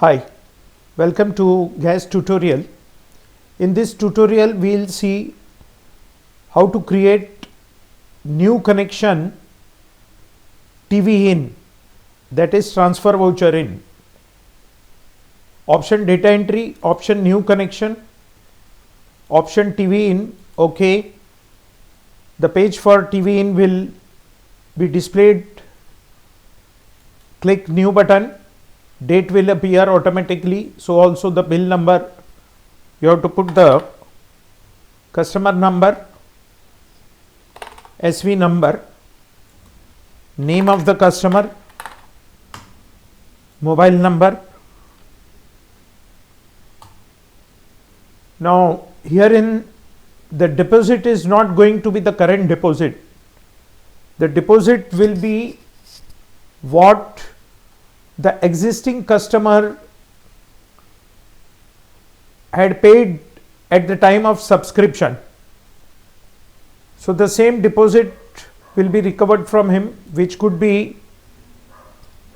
Hi, welcome to gas tutorial. In this tutorial we'll see how to create new connection TV in, that is transfer voucher in. Option data entry, option new connection, option TV in. Okay, the page for TV in will be displayed. Click new button. Date will appear automatically, so also the bill number. You have to put the customer number, SV number, name of the customer, mobile number. Now herein the deposit is not going to be the current deposit. The deposit will be what the existing customer had paid at the time of subscription. So the same deposit will be recovered from him, which could be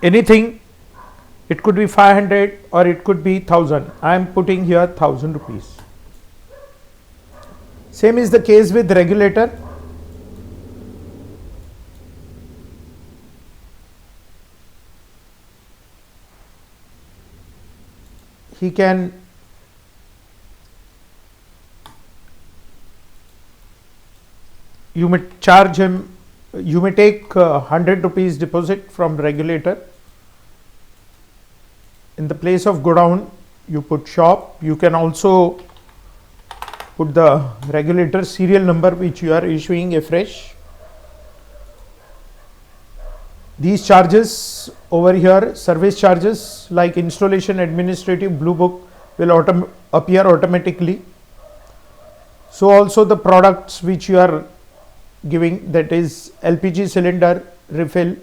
anything. It could be 500 or it could be 1000. I am putting here 1000 rupees. Same is the case with regulator. He can you may charge him, you may take 100 rupees deposit from regulator. In the place of go down you put shop. You can also put the regulator serial number which you are issuing afresh. These charges over here, service charges like installation, administrative, blue book will appear automatically. So also the products which you are giving, that is LPG cylinder refill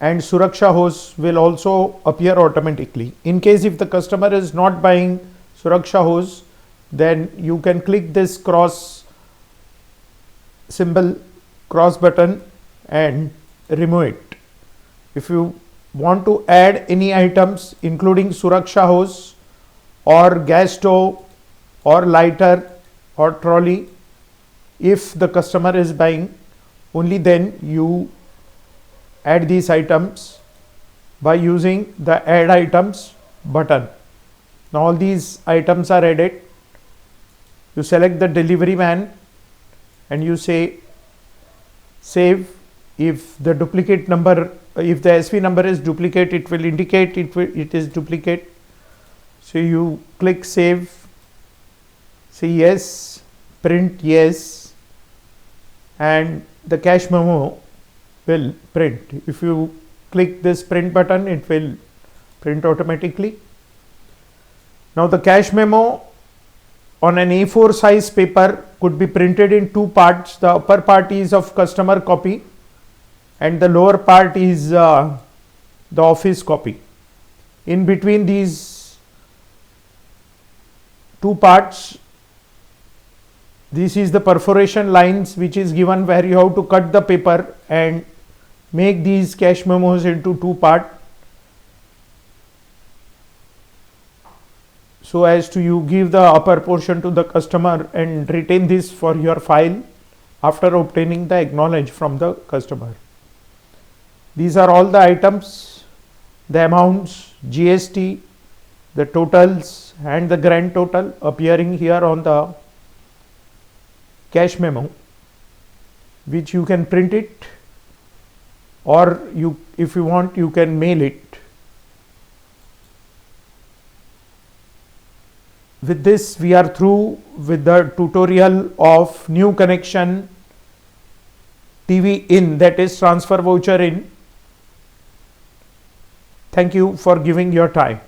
and Suraksha hose, will also appear automatically. In case if the customer is not buying Suraksha hose, then you can click this cross symbol, cross button, and remove it. If you want to add any items including Suraksha hose or gas stove or lighter or trolley, if the customer is buying, only then you add these items by using the add items button. Now all these items are added. You select the delivery man and you say save. If the duplicate number, if the SV number is duplicate, it will indicate it is duplicate. So you click save, say yes, print yes, and the cash memo will print. If you click this print button, it will print automatically. Now the cash memo on an A4 size paper could be printed in two parts. The upper part is of customer copy and the lower part is the office copy. In between these two parts, this is the perforation lines which is given, where you have to cut the paper and make these cash memos into two parts, so as to you give the upper portion to the customer and retain this for your file after obtaining the acknowledge from the customer. These are all the items, the amounts, GST, the totals and the grand total appearing here on the cash memo, which you can print it, or you, if you want, you can mail it. With this we are through with the tutorial of new connection TV in, that is transfer voucher in. Thank you for giving your time.